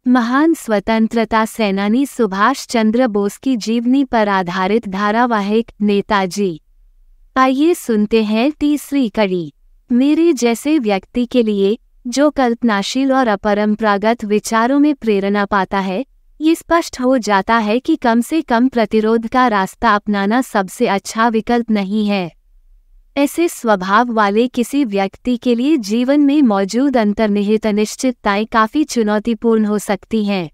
महान स्वतंत्रता सेनानी सुभाष चंद्र बोस की जीवनी पर आधारित धारावाहिक नेताजी। आइए सुनते हैं तीसरी कड़ी। मेरे जैसे व्यक्ति के लिए जो कल्पनाशील और अपरंपरागत विचारों में प्रेरणा पाता है, ये स्पष्ट हो जाता है कि कम से कम प्रतिरोध का रास्ता अपनाना सबसे अच्छा विकल्प नहीं है। ऐसे स्वभाव वाले किसी व्यक्ति के लिए जीवन में मौजूद अंतर्निहित अनिश्चितताएं काफी चुनौतीपूर्ण हो सकती हैं।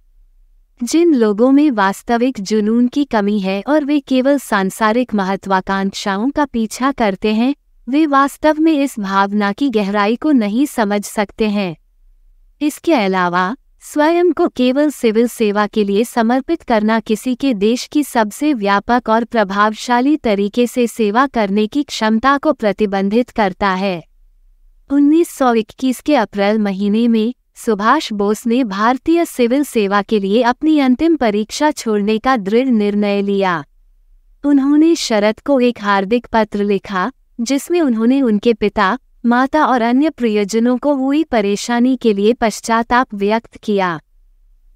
जिन लोगों में वास्तविक जुनून की कमी है और वे केवल सांसारिक महत्वाकांक्षाओं का पीछा करते हैं, वे वास्तव में इस भावना की गहराई को नहीं समझ सकते हैं। इसके अलावा स्वयं को केवल सिविल सेवा के लिए समर्पित करना किसी के देश की सबसे व्यापक और प्रभावशाली तरीके से सेवा करने की क्षमता को प्रतिबंधित करता है। 1921 के अप्रैल महीने में सुभाष बोस ने भारतीय सिविल सेवा के लिए अपनी अंतिम परीक्षा छोड़ने का दृढ़ निर्णय लिया। उन्होंने शरद को एक हार्दिक पत्र लिखा, जिसमें उन्होंने उनके पिता, माता और अन्य प्रियजनों को हुई परेशानी के लिए पश्चाताप व्यक्त किया।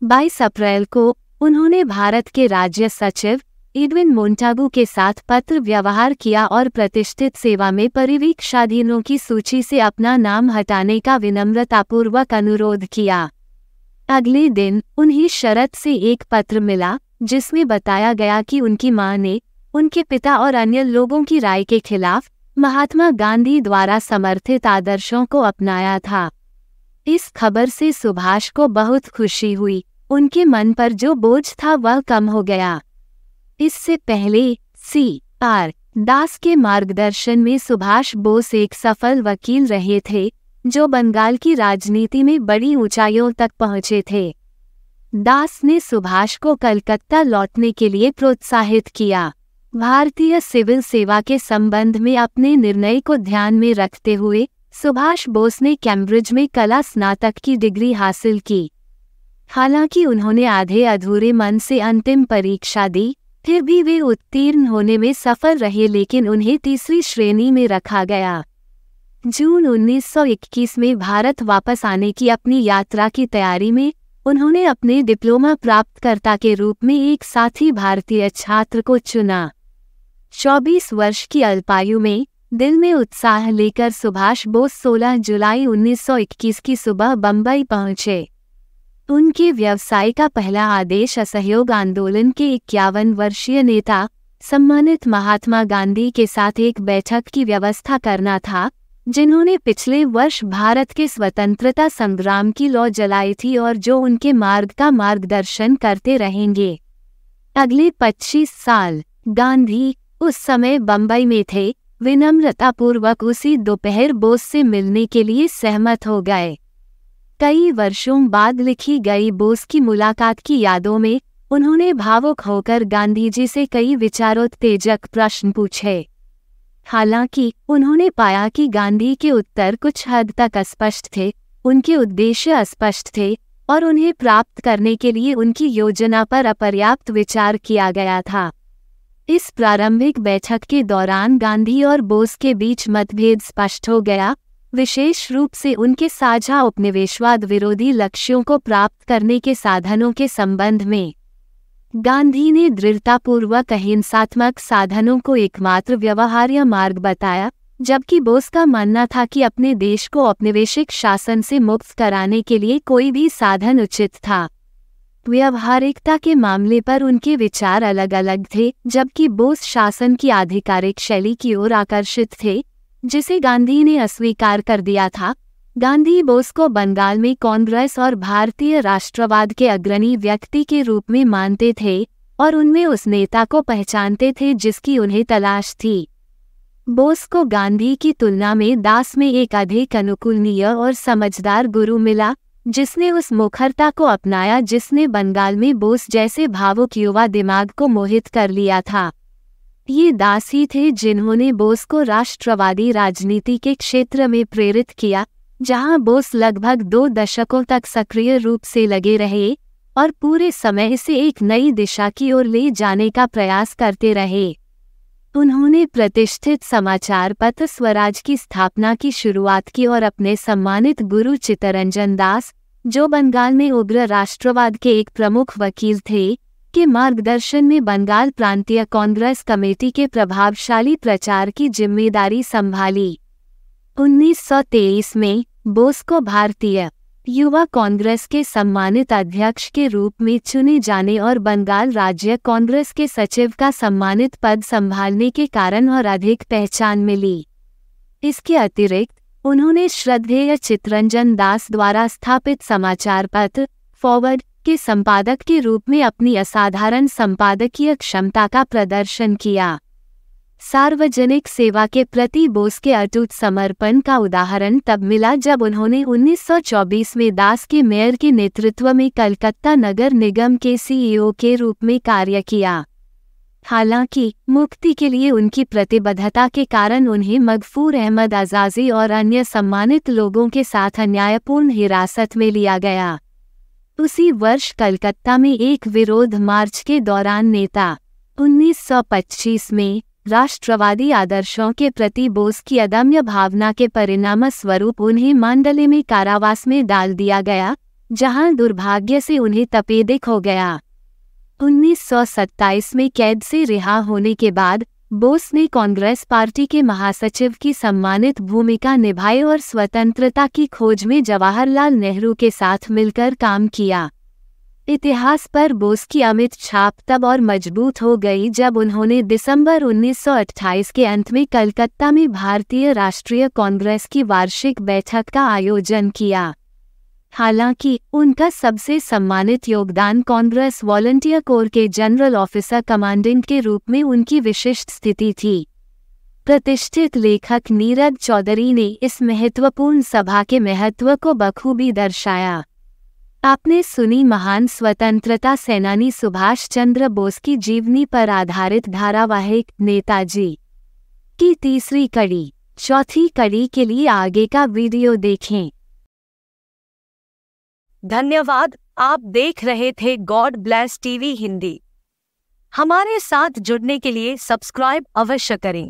22 अप्रैल को उन्होंने भारत के राज्य सचिव एडविन मोंटागू के साथ पत्र व्यवहार किया और प्रतिष्ठित सेवा में परिवीक्षाधीनों की सूची से अपना नाम हटाने का विनम्रतापूर्वक अनुरोध किया। अगले दिन उन्हें शरद से एक पत्र मिला, जिसमें बताया गया कि उनकी मां ने उनके पिता और अन्य लोगों की राय के खिलाफ महात्मा गांधी द्वारा समर्थित आदर्शों को अपनाया था। इस खबर से सुभाष को बहुत खुशी हुई। उनके मन पर जो बोझ था वह कम हो गया। इससे पहले C.R. दास के मार्गदर्शन में सुभाष बोस एक सफल वकील रहे थे, जो बंगाल की राजनीति में बड़ी ऊंचाइयों तक पहुंचे थे। दास ने सुभाष को कलकत्ता लौटने के लिए प्रोत्साहित किया। भारतीय सिविल सेवा के संबंध में अपने निर्णय को ध्यान में रखते हुए सुभाष बोस ने कैम्ब्रिज में कला स्नातक की डिग्री हासिल की। हालांकि उन्होंने आधे अधूरे मन से अंतिम परीक्षा दी, फिर भी वे उत्तीर्ण होने में सफल रहे, लेकिन उन्हें तीसरी श्रेणी में रखा गया। जून 1921 में भारत वापस आने की अपनी यात्रा की तैयारी में उन्होंने अपने डिप्लोमा प्राप्तकर्ता के रूप में एक साथी भारतीय छात्र को चुना। 24 वर्ष की अल्पायु में दिल में उत्साह लेकर सुभाष बोस 16 जुलाई 1921 की सुबह बंबई पहुंचे। उनके व्यवसाय का पहला आदेश असहयोग आंदोलन के 51 वर्षीय नेता सम्मानित महात्मा गांधी के साथ एक बैठक की व्यवस्था करना था, जिन्होंने पिछले वर्ष भारत के स्वतंत्रता संग्राम की लौ जलाई थी और जो उनके मार्ग का मार्गदर्शन करते रहेंगे। अगले 25 साल गांधी उस समय बंबई में थे। विनम्रतापूर्वक उसी दोपहर बोस से मिलने के लिए सहमत हो गए। कई वर्षों बाद लिखी गई बोस की मुलाकात की यादों में उन्होंने भावुक होकर गांधी जी से कई विचारोत्तेजक प्रश्न पूछे। हालांकि उन्होंने पाया कि गांधी के उत्तर कुछ हद तक अस्पष्ट थे, उनके उद्देश्य अस्पष्ट थे और उन्हें प्राप्त करने के लिए उनकी योजना पर अपर्याप्त विचार किया गया था। इस प्रारंभिक बैठक के दौरान गांधी और बोस के बीच मतभेद स्पष्ट हो गया, विशेष रूप से उनके साझा उपनिवेशवाद विरोधी लक्ष्यों को प्राप्त करने के साधनों के संबंध में। गांधी ने दृढ़तापूर्वक अहिंसात्मक साधनों को एकमात्र व्यवहार्य मार्ग बताया, जबकि बोस का मानना था कि अपने देश को औपनिवेशिक शासन से मुक्त कराने के लिए कोई भी साधन उचित था। व्यावहारिकता के मामले पर उनके विचार अलग अलग थे, जबकि बोस शासन की आधिकारिक शैली की ओर आकर्षित थे, जिसे गांधी ने अस्वीकार कर दिया था। गांधी बोस को बंगाल में कांग्रेस और भारतीय राष्ट्रवाद के अग्रणी व्यक्ति के रूप में मानते थे और उनमें उस नेता को पहचानते थे जिसकी उन्हें तलाश थी। बोस को गांधी की तुलना में दास में एक अधिक अनुकूलनीय और समझदार गुरु मिला, जिसने उस मुखरता को अपनाया जिसने बंगाल में बोस जैसे भावुक युवा दिमाग को मोहित कर लिया था। ये दास ही थे जिन्होंने बोस को राष्ट्रवादी राजनीति के क्षेत्र में प्रेरित किया, जहां बोस लगभग 2 दशकों तक सक्रिय रूप से लगे रहे और पूरे समय इसे एक नई दिशा की ओर ले जाने का प्रयास करते रहे। उन्होंने प्रतिष्ठित समाचार पत्र स्वराज की स्थापना की शुरुआत की और अपने सम्मानित गुरु चित्तरंजन दास, जो बंगाल में उग्र राष्ट्रवाद के एक प्रमुख वकील थे, के मार्गदर्शन में बंगाल प्रांतीय कांग्रेस कमेटी के प्रभावशाली प्रचार की जिम्मेदारी संभाली। 1923 में बोस को भारतीय युवा कांग्रेस के सम्मानित अध्यक्ष के रूप में चुने जाने और बंगाल राज्य कांग्रेस के सचिव का सम्मानित पद संभालने के कारण और अधिक पहचान मिली। इसके अतिरिक्त उन्होंने श्रद्धेय चित्तरंजन दास द्वारा स्थापित समाचार पत्र फॉरवर्ड के संपादक के रूप में अपनी असाधारण संपादकीय क्षमता का प्रदर्शन किया। सार्वजनिक सेवा के प्रति बोस के अटूट समर्पण का उदाहरण तब मिला जब उन्होंने 1924 में दास के मेयर के नेतृत्व में कलकत्ता नगर निगम के सीईओ के रूप में कार्य किया। हालांकि मुक्ति के लिए उनकी प्रतिबद्धता के कारण उन्हें मगफूर अहमद आजाजी और अन्य सम्मानित लोगों के साथ अन्यायपूर्ण हिरासत में लिया गया। उसी वर्ष कलकत्ता में एक विरोध मार्च के दौरान नेता 1925 में राष्ट्रवादी आदर्शों के प्रति बोस की अदम्य भावना के परिणामस्वरूप उन्हें मांडले में कारावास में डाल दिया गया, जहां दुर्भाग्य से उन्हें तपेदिक हो गया। 1927 में कैद से रिहा होने के बाद बोस ने कांग्रेस पार्टी के महासचिव की सम्मानित भूमिका निभाई और स्वतंत्रता की खोज में जवाहरलाल नेहरू के साथ मिलकर काम किया। इतिहास पर बोस की अमिट छाप तब और मजबूत हो गई जब उन्होंने दिसंबर 1928 के अंत में कलकत्ता में भारतीय राष्ट्रीय कांग्रेस की वार्षिक बैठक का आयोजन किया। हालांकि उनका सबसे सम्मानित योगदान कांग्रेस वॉलंटियर कोर के जनरल ऑफिसर कमांडेंट के रूप में उनकी विशिष्ट स्थिति थी। प्रतिष्ठित लेखक नीरज चौधरी ने इस महत्वपूर्ण सभा के महत्व को बखूबी दर्शाया। आपने सुनी महान स्वतंत्रता सेनानी सुभाष चंद्र बोस की जीवनी पर आधारित धारावाहिक नेताजी की तीसरी कड़ी। चौथी कड़ी के लिए आगे का वीडियो देखें। धन्यवाद। आप देख रहे थे गॉड ब्लेस टीवी हिंदी। हमारे साथ जुड़ने के लिए सब्सक्राइब अवश्य करें।